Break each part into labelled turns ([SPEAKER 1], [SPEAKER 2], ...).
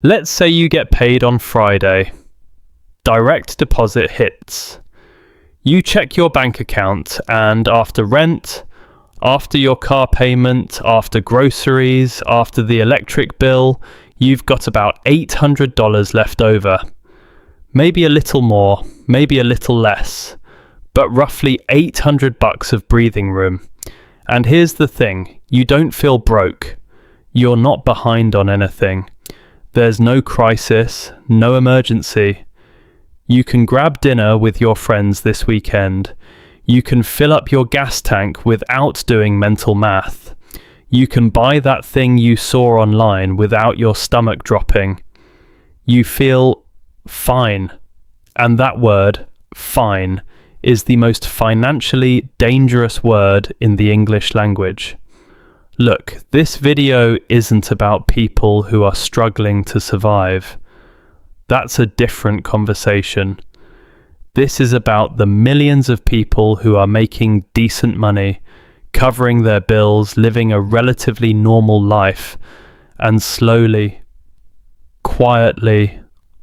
[SPEAKER 1] Let's say you get paid on Friday. Direct deposit hits. You check your bank account, and after rent, after your car payment, after groceries, after the electric bill, you've got about $800 left over. Maybe a little more, maybe a little less, but roughly $800 of breathing room. And here's the thing, you don't feel broke. You're not behind on anything. There's no crisis, no emergency. You can grab dinner with your friends this weekend. You can fill up your gas tank without doing mental math. You can buy that thing you saw online without your stomach dropping. You feel fine. And that word, fine, is the most financially dangerous word in the English language. Look, this video isn't about people who are struggling to survive. That's a different conversation. This is about the millions of people who are making decent money, covering their bills, living a relatively normal life, and slowly, quietly,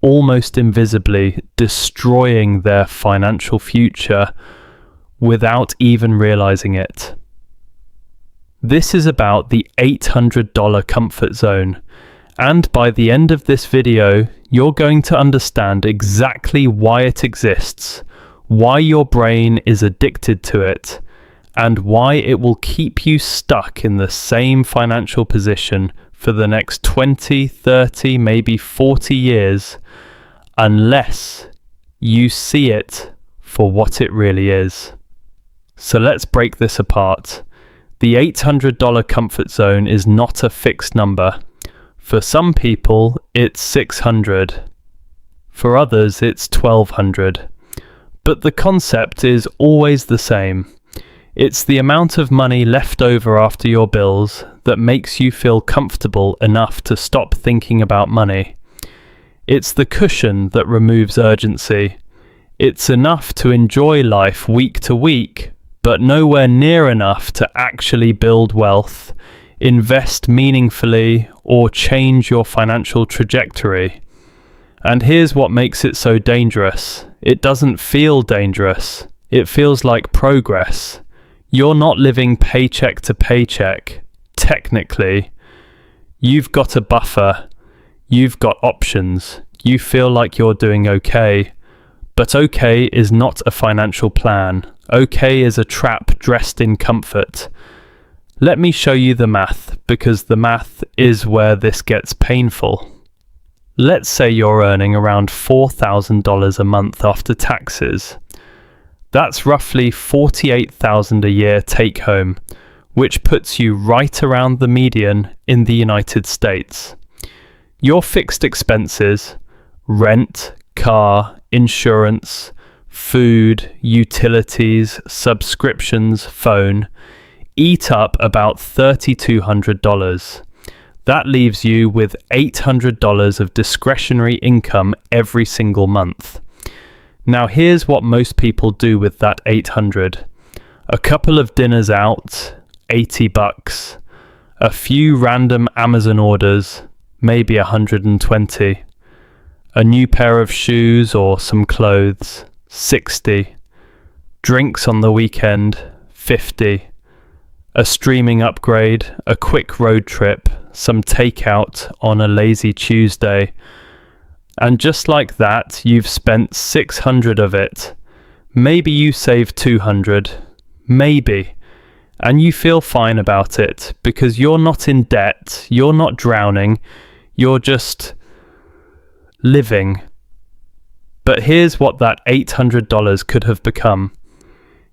[SPEAKER 1] almost invisibly destroying their financial future without even realizing it. This is about the $800 comfort zone, and by the end of this video, you're going to understand exactly why it exists, why your brain is addicted to it, and why it will keep you stuck in the same financial position for the next 20, 30, maybe 40 years, unless you see it for what it really is. So let's break this apart. The $800 comfort zone is not a fixed number. For some people, it's $600. For others, it's $1,200. But the concept is always the same. It's the amount of money left over after your bills that makes you feel comfortable enough to stop thinking about money. It's the cushion that removes urgency. It's enough to enjoy life week to week, but nowhere near enough to actually build wealth, invest meaningfully, or change your financial trajectory. And here's what makes it so dangerous. It doesn't feel dangerous. It feels like progress. You're not living paycheck to paycheck, technically. You've got a buffer. You've got options. You feel like you're doing okay. But okay is not a financial plan. Okay is a trap dressed in comfort. Let me show you the math, because the math is where this gets painful. Let's say you're earning around $4,000 a month after taxes. That's roughly $48,000 a year take home, which puts you right around the median in the United States. Your fixed expenses, rent, car, insurance, food, utilities, subscriptions, phone, eat up about $3,200. That leaves you with $800 of discretionary income every single month. Now here's what most people do with that $800. A couple of dinners out, $80. A few random Amazon orders, maybe $120. A new pair of shoes or some clothes, $60. Drinks on the weekend, $50. A streaming upgrade, a quick road trip, some takeout on a lazy Tuesday. And just like that, you've spent $600 of it. Maybe you saved $200, maybe. And you feel fine about it because you're not in debt, you're not drowning, you're just living. But here's what that $800 could have become.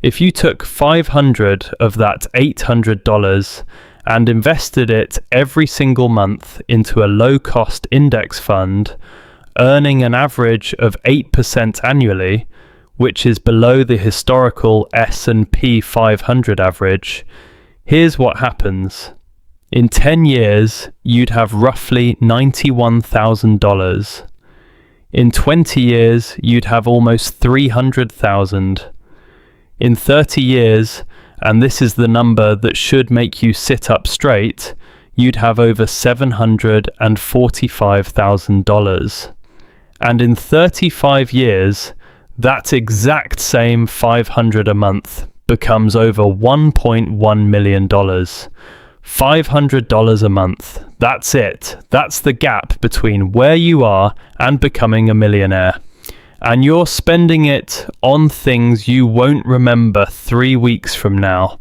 [SPEAKER 1] If you took $500 of that $800 and invested it every single month into a low-cost index fund, earning an average of 8% annually, which is below the historical S&P 500 average, here's what happens. In 10 years, you'd have roughly $91,000. In 20 years, you'd have almost $300,000. In 30 years, and this is the number that should make you sit up straight, you'd have over $745,000. And in 35 years, that exact same $500 a month becomes over $1.1 million. $500 a month. That's it. That's the gap between where you are and becoming a millionaire. And you're spending it on things you won't remember 3 weeks from now.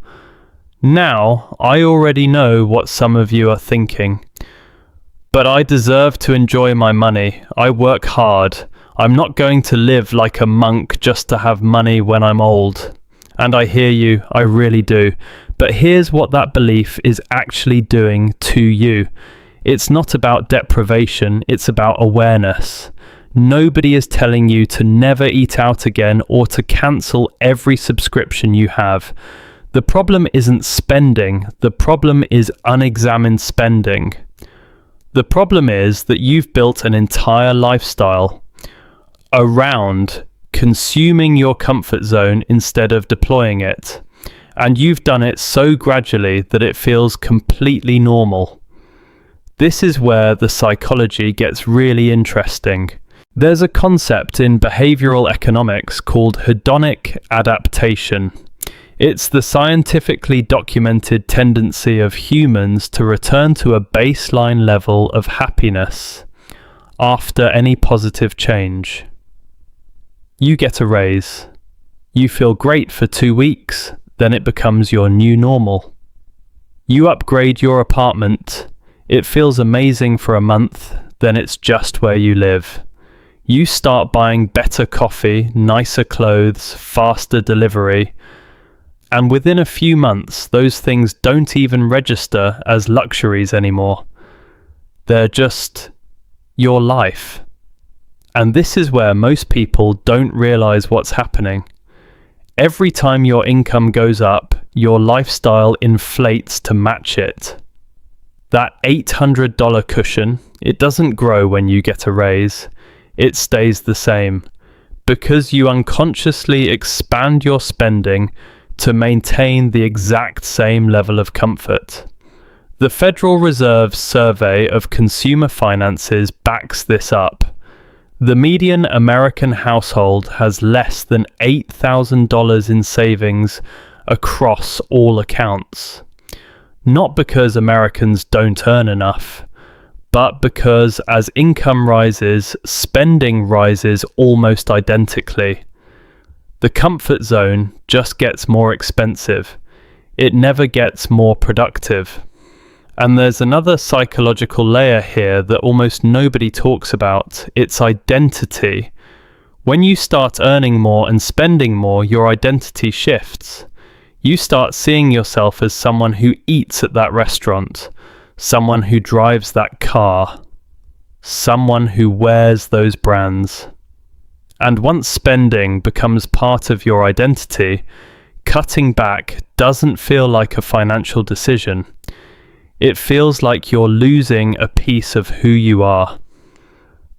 [SPEAKER 1] Now, I already know what some of you are thinking. But I deserve to enjoy my money. I work hard. I'm not going to live like a monk just to have money when I'm old. And I hear you, I really do. But here's what that belief is actually doing to you. It's not about deprivation, it's about awareness. Nobody is telling you to never eat out again or to cancel every subscription you have. The problem isn't spending, the problem is unexamined spending. The problem is that you've built an entire lifestyle around consuming your comfort zone instead of deploying it. And you've done it so gradually that it feels completely normal. This is where the psychology gets really interesting. There's a concept in behavioral economics called hedonic adaptation. It's the scientifically documented tendency of humans to return to a baseline level of happiness after any positive change. You get a raise. You feel great for 2 weeks, then it becomes your new normal. You upgrade your apartment. It feels amazing for a month, then it's just where you live. You start buying better coffee, nicer clothes, faster delivery, and within a few months, those things don't even register as luxuries anymore. They're just your life. And this is where most people don't realize what's happening. Every time your income goes up, your lifestyle inflates to match it. That $800 cushion, it doesn't grow when you get a raise. It stays the same because you unconsciously expand your spending to maintain the exact same level of comfort. The Federal Reserve's survey of consumer finances backs this up. The median American household has less than $8,000 in savings across all accounts. Not because Americans don't earn enough, but because as income rises, spending rises almost identically. The comfort zone just gets more expensive. It never gets more productive. And there's another psychological layer here that almost nobody talks about. It's identity. When you start earning more and spending more, your identity shifts. You start seeing yourself as someone who eats at that restaurant, someone who drives that car, someone who wears those brands. And once spending becomes part of your identity, cutting back doesn't feel like a financial decision. It feels like you're losing a piece of who you are.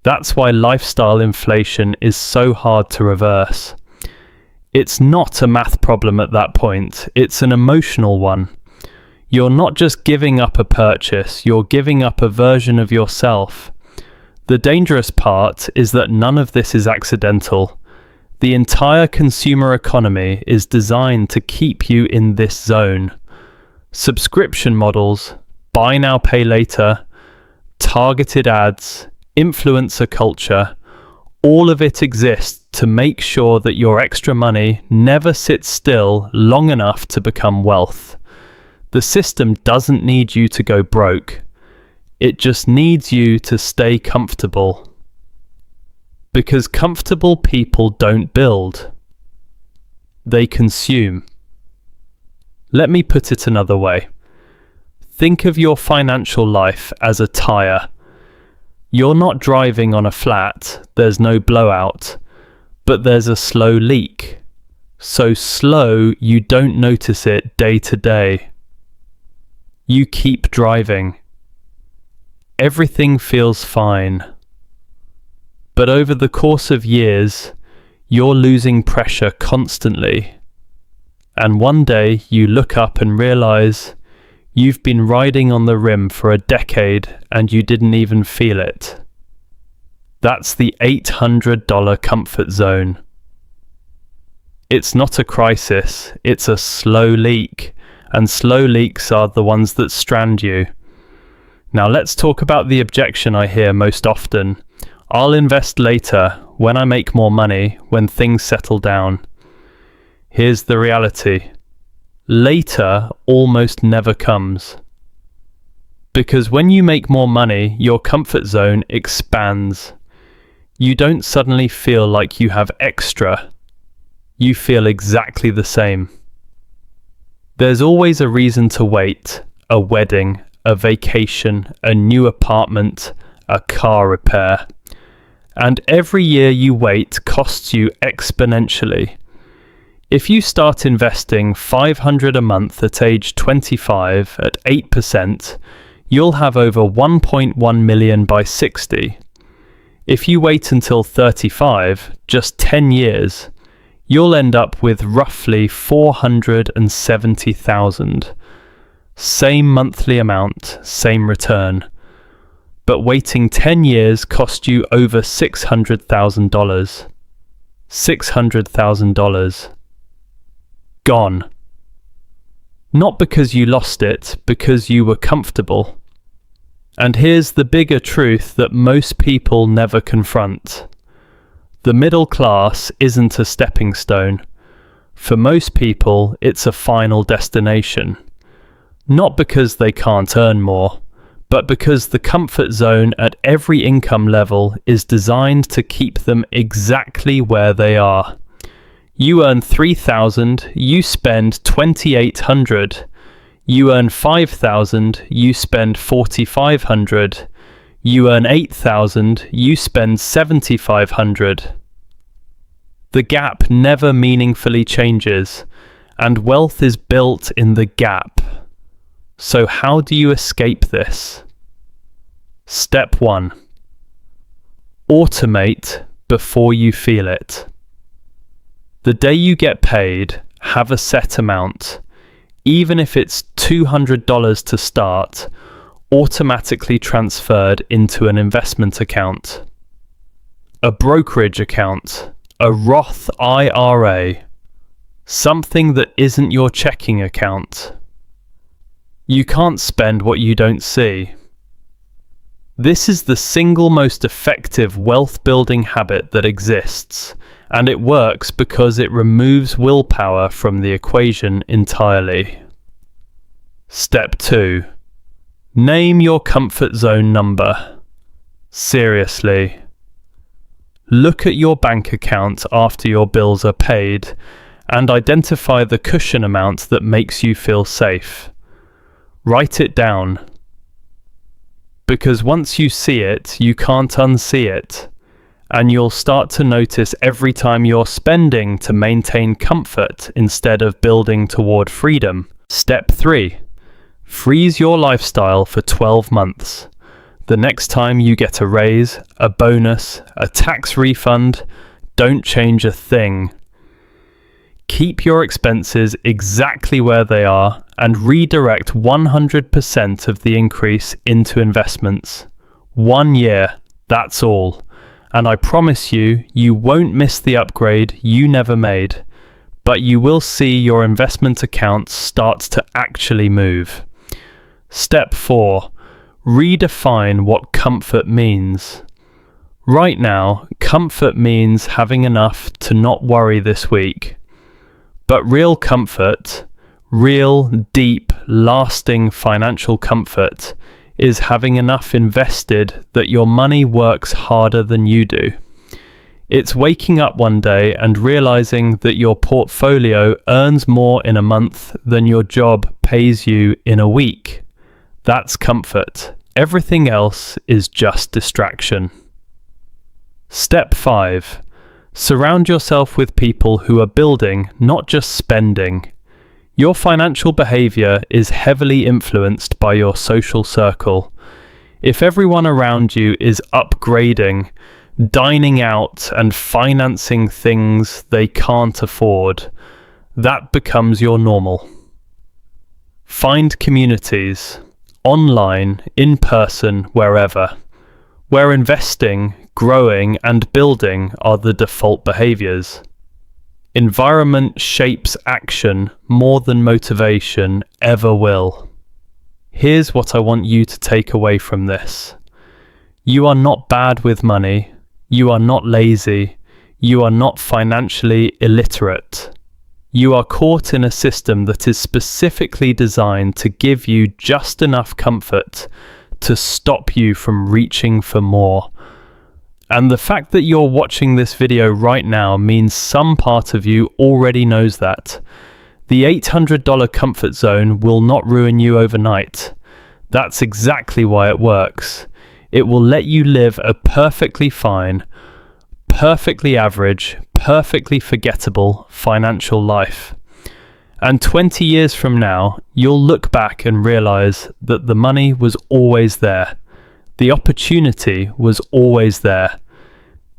[SPEAKER 1] That's why lifestyle inflation is so hard to reverse. It's not a math problem at that point, it's an emotional one. You're not just giving up a purchase, you're giving up a version of yourself. The dangerous part is that none of this is accidental. The entire consumer economy is designed to keep you in this zone. Subscription models, buy now, pay later, targeted ads, influencer culture, all of it exists to make sure that your extra money never sits still long enough to become wealth. The system doesn't need you to go broke. It just needs you to stay comfortable. Because comfortable people don't build. They consume. Let me put it another way. Think of your financial life as a tire. You're not driving on a flat, there's no blowout, but there's a slow leak. So slow you don't notice it day to day. You keep driving. Everything feels fine. But over the course of years, you're losing pressure constantly. And one day you look up and realize You've been riding on the rim for a decade and you didn't even feel it. That's the $800 comfort zone. It's not a crisis, it's a slow leak, and slow leaks are the ones that strand you. Now let's talk about the objection I hear most often. I'll invest later, when I make more money, when things settle down. Here's the reality. Later almost never comes. Because when you make more money, your comfort zone expands. You don't suddenly feel like you have extra. You feel exactly the same. There's always a reason to wait: a wedding, a vacation, a new apartment, a car repair. And every year you wait costs you exponentially. If you start investing $500 a month at age 25 at 8%, you'll have over 1.1 million by 60. If you wait until 35, just 10 years, you'll end up with roughly 470,000. Same monthly amount, same return. But waiting 10 years cost you over $600,000. $600,000. Gone. Not because you lost it, because you were comfortable. And here's the bigger truth that most people never confront. The middle class isn't a stepping stone. For most people, it's a final destination. Not because they can't earn more, but because the comfort zone at every income level is designed to keep them exactly where they are. You earn $3,000, you spend $2,800. You earn $5,000, you spend $4,500. You earn $8,000, you spend $7,500. The gap never meaningfully changes, and wealth is built in the gap. So how do you escape this? Step 1. Automate before you feel it. The day you get paid, have a set amount. Even if it's $200 to start, automatically transferred into an investment account, a brokerage account, a Roth IRA, something that isn't your checking account. You can't spend what you don't see. This is the single most effective wealth-building habit that exists, and it works because it removes willpower from the equation entirely. Step 2. Name your comfort zone number. Seriously. Look at your bank account after your bills are paid and identify the cushion amount that makes you feel safe. Write it down. Because once you see it, you can't unsee it, and you'll start to notice every time you're spending to maintain comfort instead of building toward freedom. Step 3. Freeze your lifestyle for 12 months. The next time you get a raise, a bonus, a tax refund, don't change a thing. Keep your expenses exactly where they are and redirect 100% of the increase into investments. 1 year, that's all. And I promise you, you won't miss the upgrade you never made, but you will see your investment account start to actually move. Step 4. Redefine what comfort means. Right now, comfort means having enough to not worry this week. But real comfort, real, deep, lasting financial comfort, is having enough invested that your money works harder than you do. It's waking up one day and realizing that your portfolio earns more in a month than your job pays you in a week. That's comfort. Everything else is just distraction. Step 5. Surround yourself with people who are building, not just spending. Your financial behavior is heavily influenced by your social circle. If everyone around you is upgrading, dining out, and financing things they can't afford, that becomes your normal. Find communities, online, in person, wherever, where investing, growing, and building are the default behaviors. Environment shapes action more than motivation ever will. Here's what I want you to take away from this. You are not bad with money. You are not lazy. You are not financially illiterate. You are caught in a system that is specifically designed to give you just enough comfort to stop you from reaching for more. And the fact that you're watching this video right now means some part of you already knows that. The $800 comfort zone will not ruin you overnight. That's exactly why it works. It will let you live a perfectly fine, perfectly average, perfectly forgettable financial life. And 20 years from now, you'll look back and realize that the money was always there. The opportunity was always there.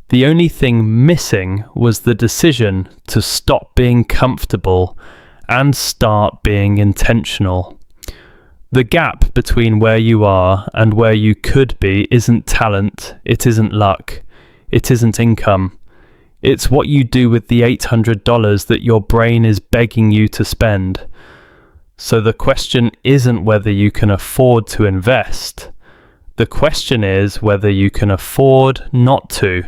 [SPEAKER 1] The only thing missing was the decision to stop being comfortable and start being intentional. The gap between where you are and where you could be isn't talent, it isn't luck, it isn't income. It's what you do with the $800 that your brain is begging you to spend. So the question isn't whether you can afford to invest. The question is whether you can afford not to.